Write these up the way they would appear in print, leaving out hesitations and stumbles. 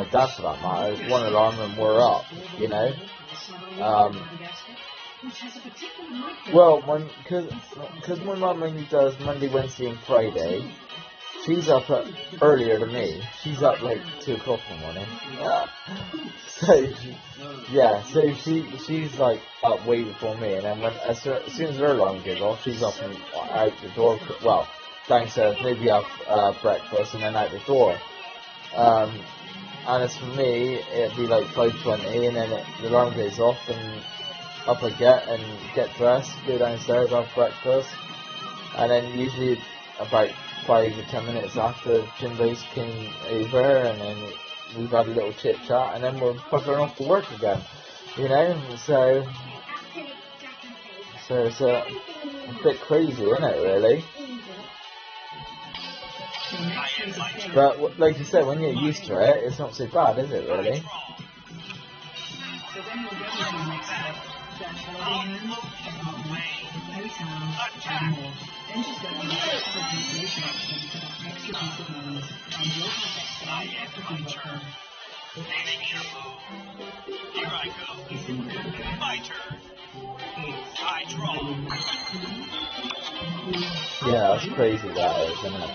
my dad for that matter, one alarm and we're up, you know. Well, because my mum only does Monday, Wednesday and Friday, she's up earlier than me. She's up like 2 o'clock in the morning. So she's like up way before me, and then as soon as her alarm goes off, she's up and out the door. Well, downstairs, maybe have breakfast and then out the door. And as for me, it'd be like 5:20, and then the alarm goes off, and up I get dressed, go downstairs, have breakfast, and then usually about 5 or 10 minutes after Jimbo's came over, and then we've had a little chit chat, and then we're buggering off to work again, you know. So it's a bit crazy, isn't it, really? But like you said, when you're used to it, it's not so bad, is it, really? Yeah, that's crazy, that is, isn't it?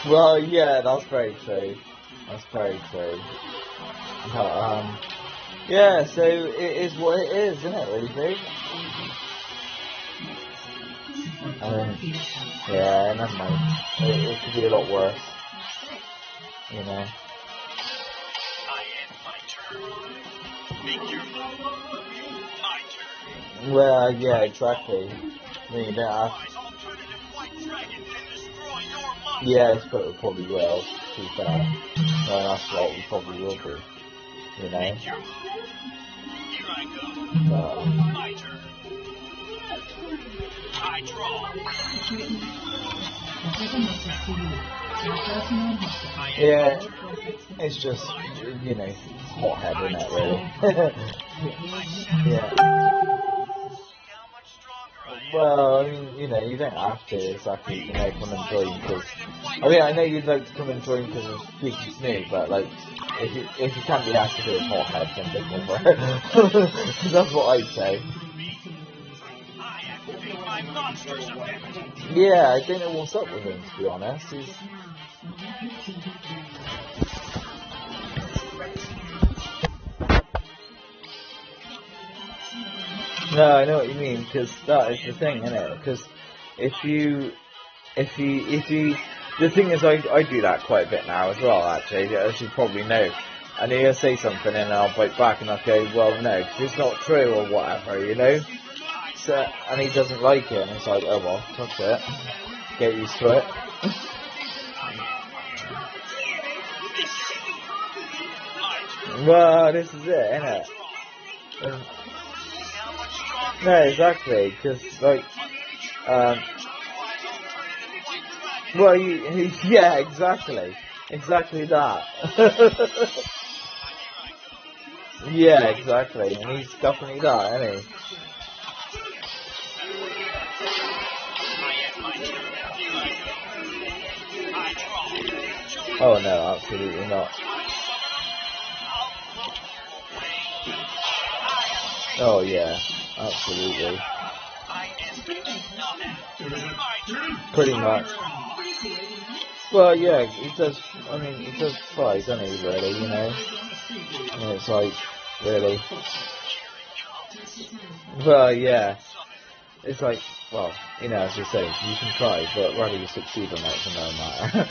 Well, yeah, that's very true. That's very true. But, yeah, so it is what it is, isn't it, really? Yeah, never mind. It could be a lot worse, you know. Well, yeah, exactly. I mean, you don't have... Yeah, it's probably will, to be fair. So that's what we probably will do, you know. Yeah, it's just, you know, hothead, isn't it, really? Yeah. Well, I mean, you know, you don't have to exactly, you know, come and join because... I mean, I know you'd like to come and join because of speaking to me, but, like, if you can't be asked to do a hothead, then don't go for it. That's what I'd say. Yeah, I don't know what's up with him, to be honest. No, I know what you mean, because that is the thing, isn't it? Because if you, the thing is, I do that quite a bit now as well, actually, as you probably know. And he'll say something and I'll bite back and I'll go, well, no, because it's not true or whatever, you know? So, and he doesn't like it, and it's like, oh well, that's it. Get used to it. Well, this is it, isn't it? No, exactly, because, like, well, yeah, exactly that. Yeah, exactly, and he's definitely that, isn't he? Oh no, absolutely not. Oh yeah, absolutely. Pretty much. Well, yeah, he does. I mean, he does try, doesn't he? Really, you know. And it's like, really. Well, yeah. It's like, well, you know, as you say, you can try, but whether you succeed or not, it doesn't matter.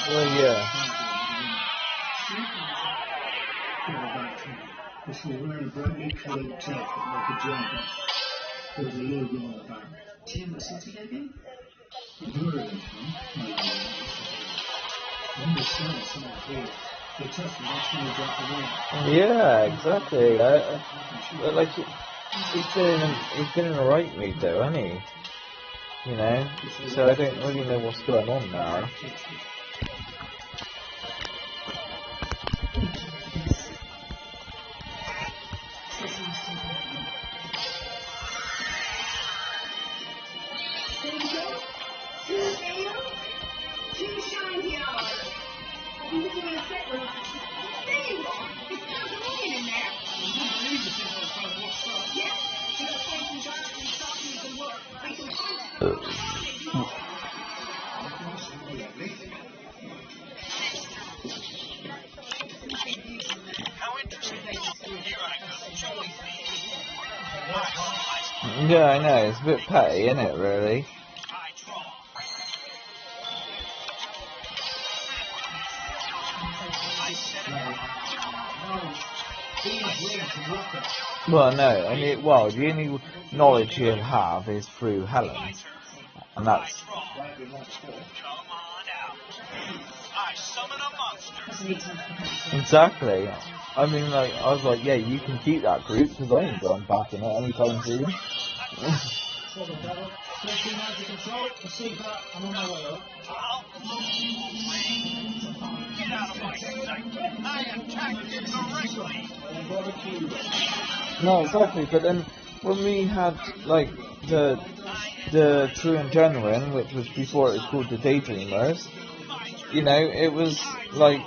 Well, yeah. This was wearing a brightly coloured jacket like a jumper. There was a logo on the back. Tim, what's that again? Where are they from? When they sell some of here, they touch them, that's when they drop them in. Yeah, exactly. Like, he's been in a right mood though, hasn't he? You know? So I don't really know what's going on now. Yeah, I know, it's a bit petty, isn't it, really? Well, no, I mean, well, the only knowledge he'll have is through Helen, and that's... Exactly. I mean, like, I was like, yeah, you can keep that group, because I ain't going back in it anytime soon. No, exactly, but then when we had, like, the True and Genuine, which was before it was called the Daydreamers, you know, it was like,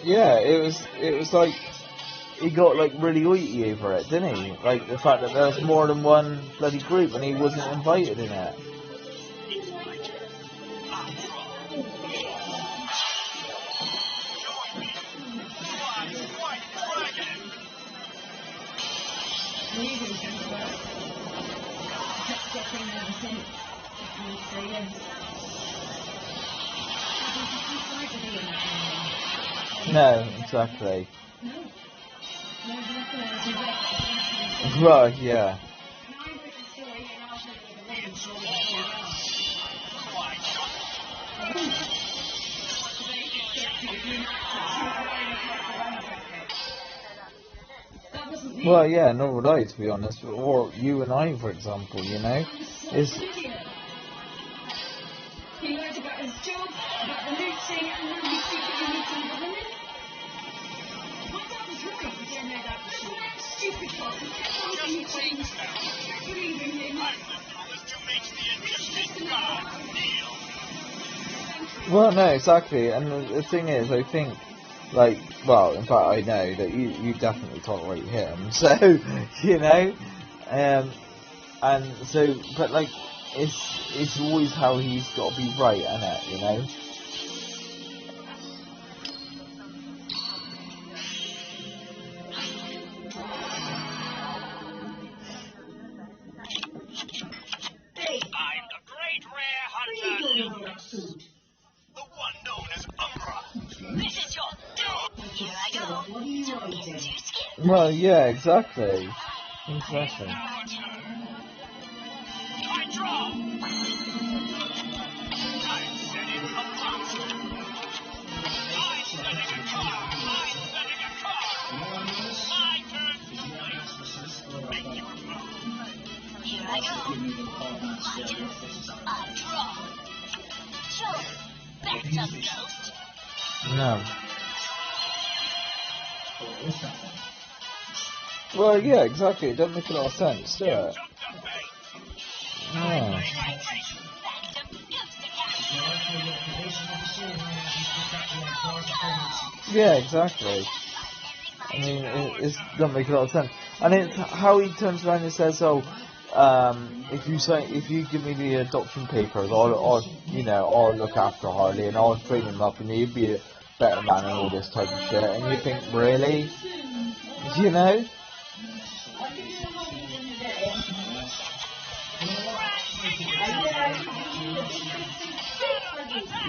yeah, it was like, he got like really oity over it, didn't he? Like the fact that there was more than one bloody group and he wasn't invited in it. No, exactly. Right, yeah. Well, yeah, nor would I, to be honest. Or you and I, for example, you know, is. Well, no, exactly, and the thing is, I think, like, well, in fact, I know that you definitely tolerate him, so, you know, and so, but, like, it's always how he's got to be right, isn't it, you know? Well, yeah, exactly. Exactly. No. Well, yeah, exactly. It doesn't make a lot of sense, do it? No. Yeah, exactly. I mean, it doesn't make a lot of sense. And it's how he turns around and says, "Oh, if you give me the adoption papers, I'll look after Harley and I'll train him up and he'll be a better man and all this type of shit." And you think, really? You know?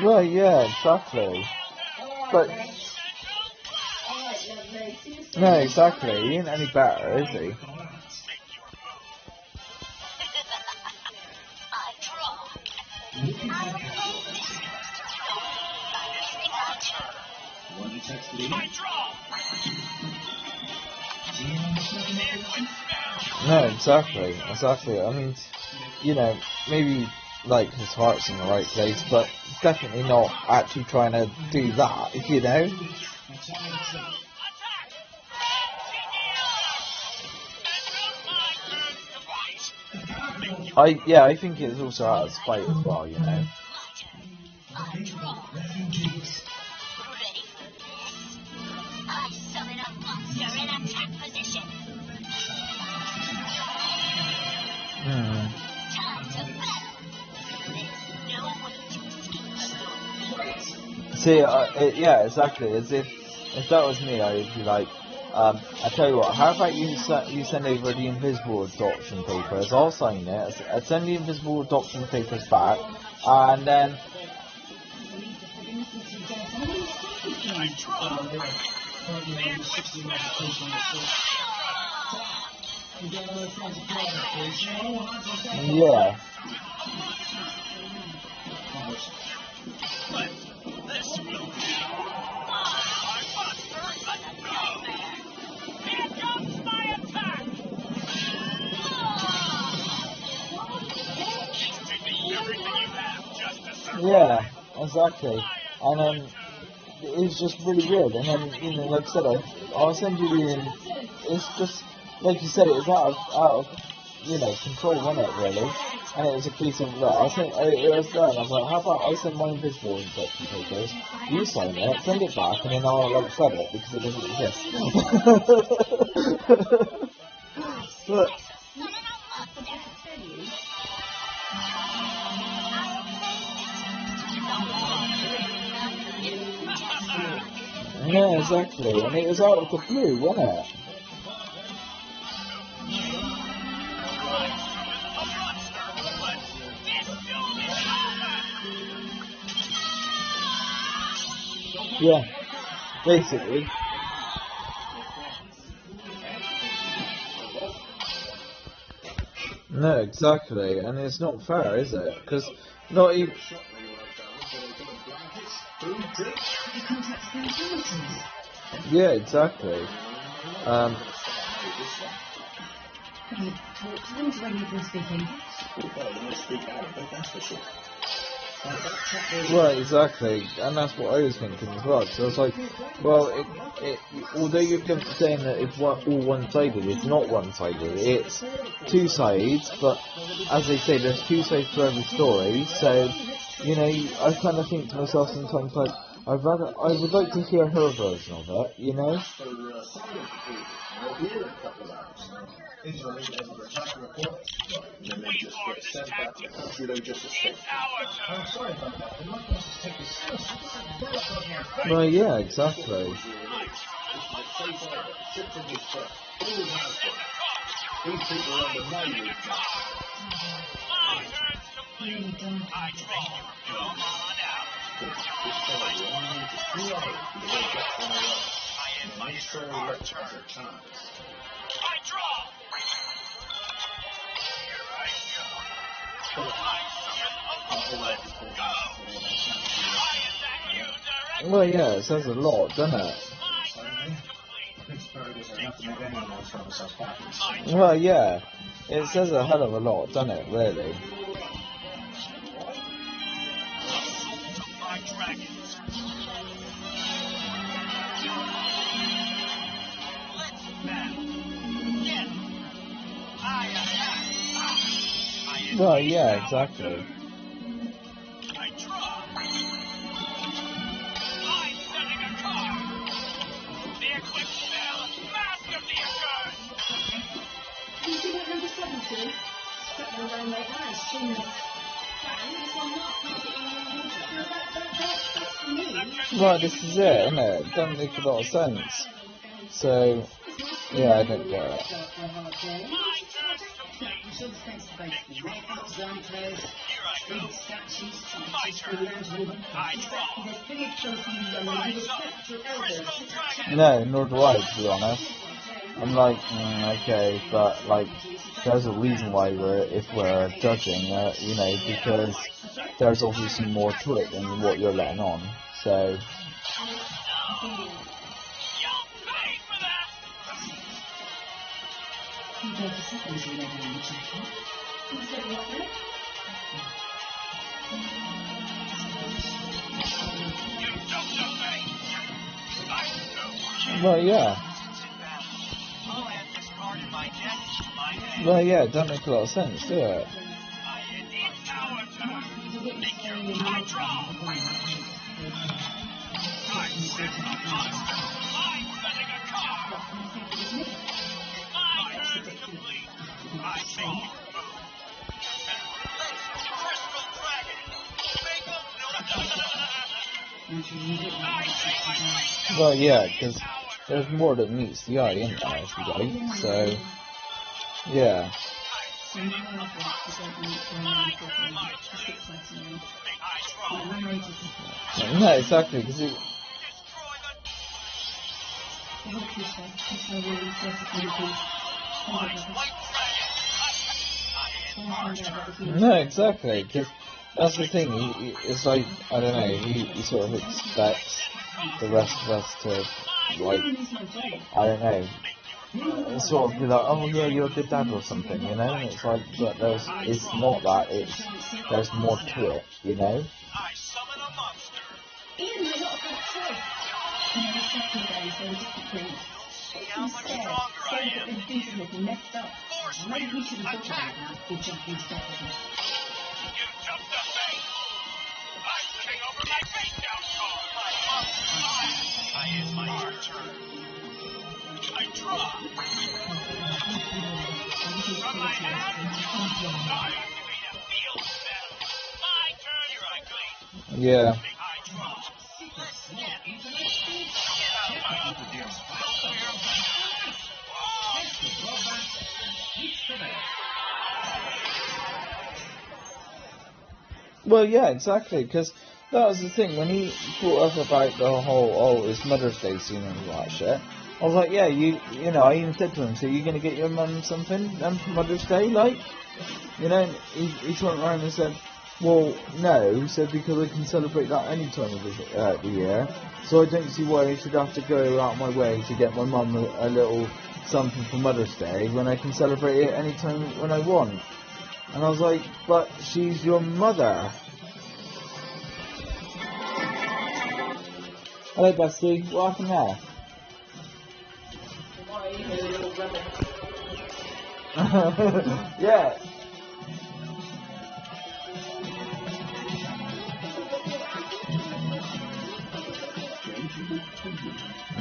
Well, yeah, exactly. But no, exactly. He ain't any better, is he? No, exactly. I mean, you know, maybe like his heart's in the right place, but definitely not actually trying to do that, you know? I think it's also out of spite as well, you know? See, yeah, exactly. As if that was me, I'd be like, I tell you what. How about you send over the invisible adoption papers? I'll sign it. I'd send the invisible adoption papers back, and then. Yeah. Yeah, exactly. And it's just really weird. And then, like I said, I'll send you the. It's just like you said, it was out of control, wasn't it? Really. And it was a case of look, it was there, and I was like, how about I send my invisible instruction papers, you sign it, send it back, and then I'll like shred it because it doesn't exist. But yeah, exactly, and it was out of the blue, wasn't it? Yeah, basically. No, exactly, and it's not fair, is it? Because not even. Yeah, exactly. Well, exactly, and that's what I was thinking as well. So I was like, well, although you're saying that it's all one-sided, it's not one-sided. It's two sides, but as they say, there's two sides to every story. So, I kind of think to myself sometimes like, I would like to hear her version of it, Well, yeah, exactly. Well, yeah, it says a lot, doesn't it? Well, yeah, it says a hell of a lot, doesn't it, really? Well, yeah, exactly. Well, this is it, isn't it? It doesn't make a lot of sense. So, yeah, I don't get it. No, nor do I, to be honest. I'm like, okay, but like, there's a reason why if we're judging, because there's obviously more to it than what you're letting on. So. Well, yeah. Well, yeah, it doesn't make a lot of sense, do it? Well, yeah, because there's more that meets the eye, isn't there, if you like? So, yeah. No, exactly, because it... No, exactly, because that's the thing, it's like, I don't know, he sort of expects the rest of us to, like, I don't know, sort of be like, oh yeah, you're a good dad or something, you know, and it's like, but it's not that, there's more to it, you know? Yeah. Well, yeah, exactly, because that was the thing, when he brought up about the whole, it's Mother's Day scene and all that shit, I was like, yeah, you know, I even said to him, so you're going to get your mum something for Mother's Day, like? You know, he turned around and said, well, no, he said, because I can celebrate that any time of the year, so I don't see why I should have to go out my way to get my mum a little something for Mother's Day when I can celebrate it any time when I want. And I was like, but she's your mother. Hello, Bestie. What happened there? Yeah.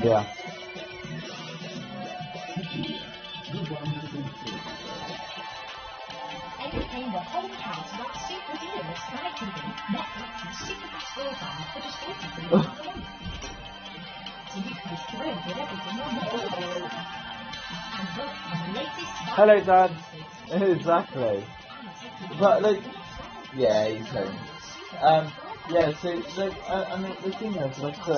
Yeah. Entertain the whole house with super deals. Sky TV, Netflix, and super fast broadband for just £43 a month. So you can be thrilled with everything on Netflix. And look on the latest Sky Hello, Dad. Exactly. But, like, yeah, you can. Yeah, so and the thing is, like, so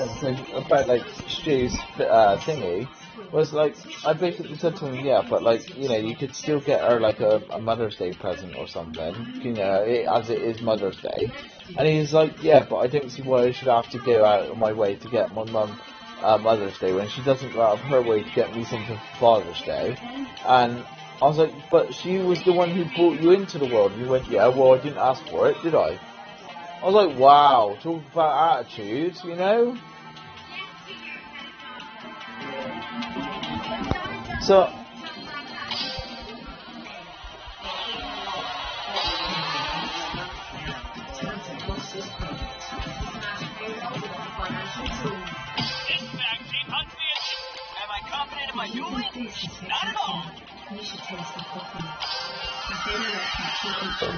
about, like, Stu's thingy, was, like, I basically said to him, yeah, but, like, you know, you could still get her, like, a Mother's Day present or something, you know, as it is Mother's Day. And he's like, yeah, but I don't see why I should have to go out of my way to get my mum Mother's Day when she doesn't go out of her way to get me something for Father's Day. And I was like, but she was the one who brought you into the world. And he went, yeah, well, I didn't ask for it, did I? I was like, wow, talk about attitudes, you know? So, am I confident in my dueling? Not at all. You should taste the coffee. Cafe Director, a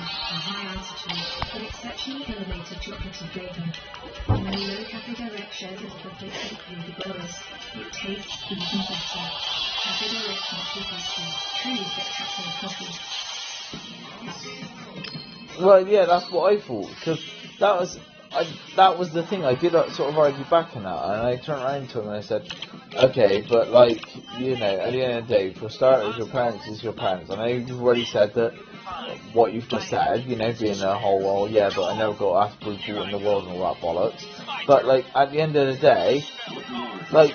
high altitude, with exceptionally elevated chocolatey gradient. And when you know Cafe Direct shares its chocolate with the goddess, it tastes even better. Cafe Direct truly spectacular coffee. well, yeah, that's what I thought, because that was the thing. I did sort of argue back on that, and I turned around to him and I said, okay, but, like, you know, at the end of the day, for starters, your parents is your parents. I know you've already said that, what you've just said, you know, being a whole, well, yeah, but I never got asked to be in the world and all that bollocks. But, like, at the end of the day, like,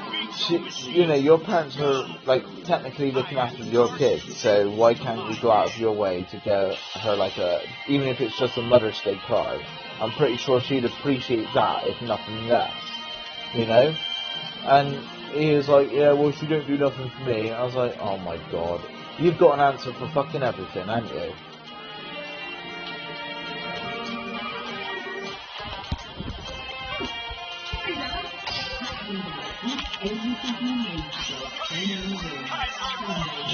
you know, your parents are, like, technically looking after your kids, so why can't you go out of your way to get her, like, even if it's just a Mother's Day card? I'm pretty sure she'd appreciate that, if nothing less, you know? And he was like, yeah, well, she don't do nothing for me. I was like, oh my god, you've got an answer for fucking everything, haven't you?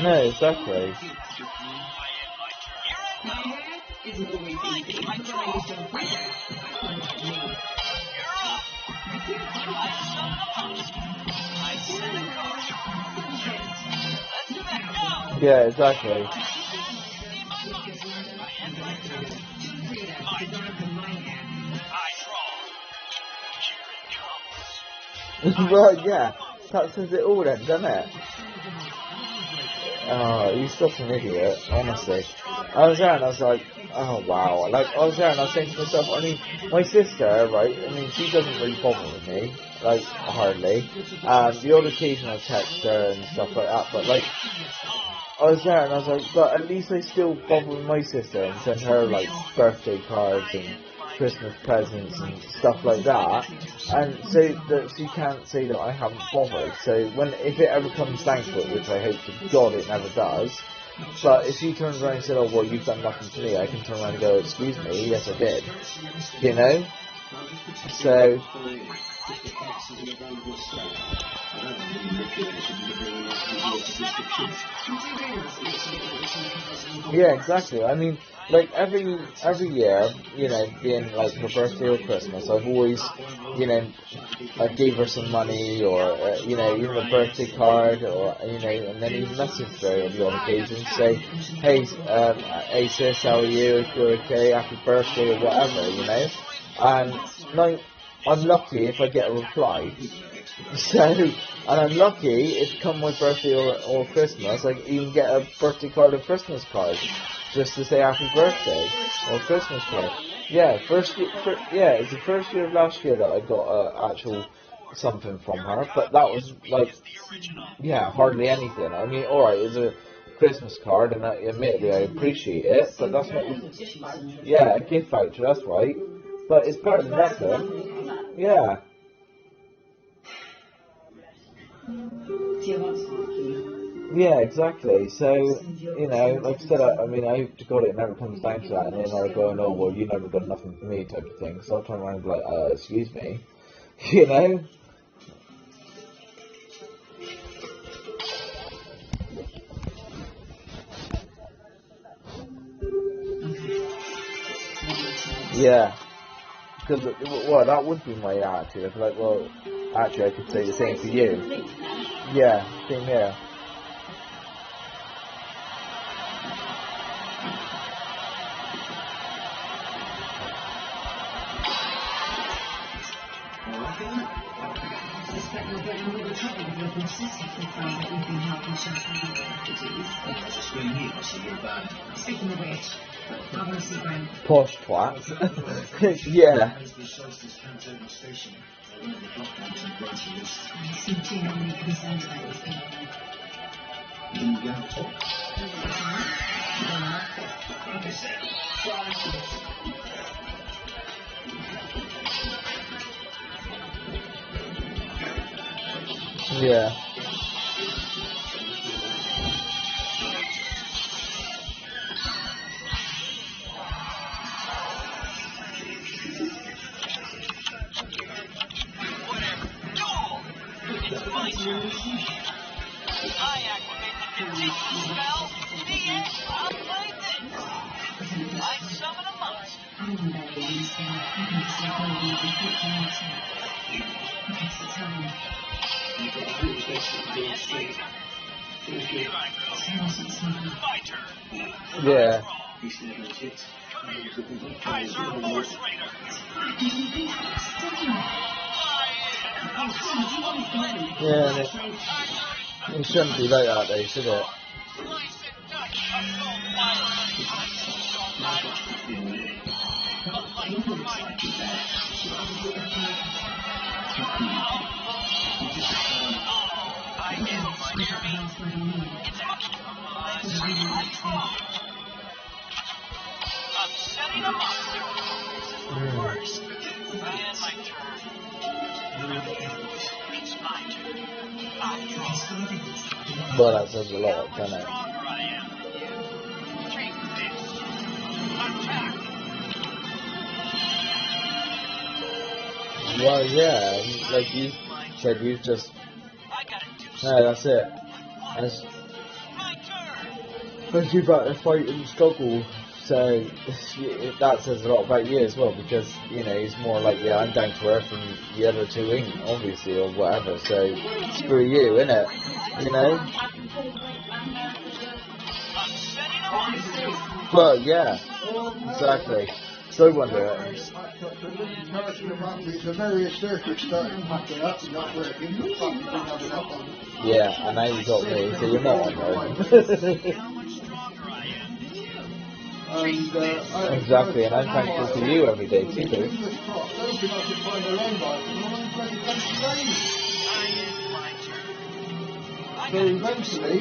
No, exactly. Yeah, exactly. Well, yeah, that says it all then, doesn't it? Oh, he's such an idiot, honestly. I was there and I was like, oh wow. Like, I was there and I was saying to myself, I mean, my sister, right, I mean, she doesn't really bother with me, like, hardly. The odd occasional text her and stuff like that, but like, I was there and I was like, but at least I still bother with my sister and send her, like, birthday cards and Christmas presents and stuff like that, and so that she can't say that I haven't bothered. So if it ever comes down to it, which I hope to God it never does, but if she turns around and said, oh well, you've done nothing to me, I can turn around and go, excuse me, yes I did, you know. So yeah, exactly. I mean, like every year, you know, being like her birthday or Christmas, I've always, you know, I gave her some money or you know, even a birthday card or you know, and then even messaged her on the odd occasion, say, hey sis, how are you? If you're okay, happy birthday or whatever, you know. And like, I'm lucky if I get a reply. So, and I'm lucky if come my birthday or Christmas, I even get a birthday card or Christmas card, just to say happy birthday or Christmas card. Yeah, it's the first year of last year that I got actual something from her, but that was like, yeah, hardly anything. I mean, alright, it's a Christmas card, and admittedly I appreciate it, but that's not, yeah, a gift voucher, that's right, but it's better than nothing. Yeah. Yeah, exactly. So, you know, like I said, I mean, I hope to God it never comes down to that, and then they're going, oh, well, you never done nothing for me, type of thing. So I'll turn around and be like, excuse me, you know? Yeah. Because, well, that would be my attitude. I'd be like, well, actually, I could say the same for you. Yeah, same here. Speaking of which, I want to see Graham. Posh twat. Yeah. I seem too many concerns about this thing. Yeah. Yeah. Yeah, it shouldn't be like that though, should it? Well, that says a lot, doesn't it? Well, yeah, like you said, you've just... No, that's it. As you've had to fight and struggle So that says a lot about you as well, because you know he's more like, yeah, I'm down to earth and the other two ain't, obviously, or whatever. So screw you, innit? You know. Well, yeah, exactly. So wonder it. Yeah, and now you got me, so you're not on exactly, and I'm thankful to you every day too. So eventually.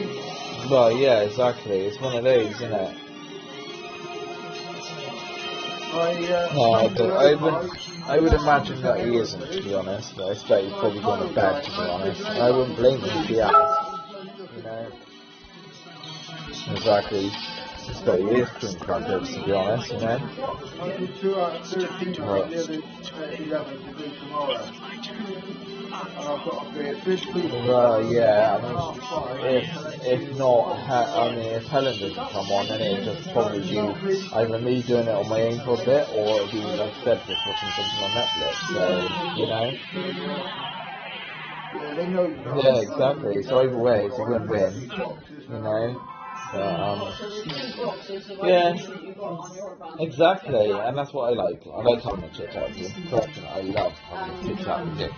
Well, yeah, exactly. It's one of those, isn't it? I would imagine that he isn't, to be honest. But I expect he's probably gone to bed, to be honest. And I wouldn't blame him if he has. You know. Exactly. I expect he is cream crackers, to be honest. You know. I did 2 out of 13 the other 11 to do tomorrow. And I've got to be a big people. Well, yeah, I mean, if not, if Helen doesn't come on, then it'll just probably be either me doing it on my own for a bit, or it'll be like Deb just watching something on Netflix. So, you know. Yeah, exactly. So either way, it's a win-win. You know. Yeah, exactly, and that's what I like. I like having a chit chat with you. Correct, I love having a chit chat with you.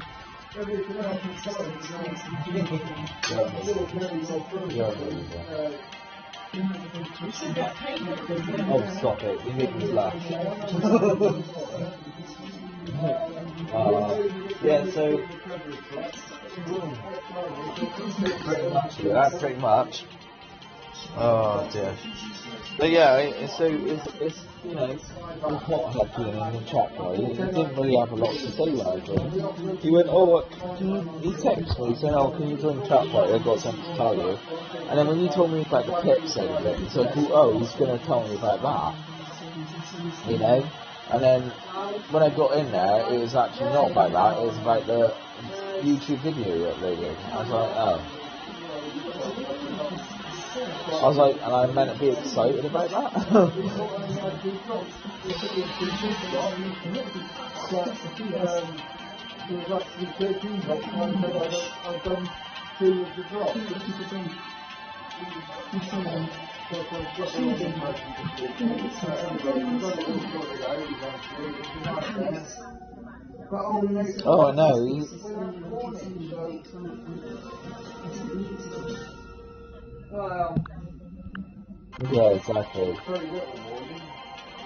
Oh, stop it! You make me laugh. Yeah, so pretty much. Oh dear. But yeah, it's you know, it's not happy in the chat guy. He didn't really have a lot to say when I joined. He went, oh, he texted me saying, oh, can you join chat party? I've got something to tell you. And then when you told me about the pip side of it, he said, oh, he's going to tell me about that. You know? And then when I got in there, it was actually not about that. It was about the YouTube video you uploaded. I was like, oh. I was like, and I'm meant to be excited about that. Oh, I know. Yeah, exactly.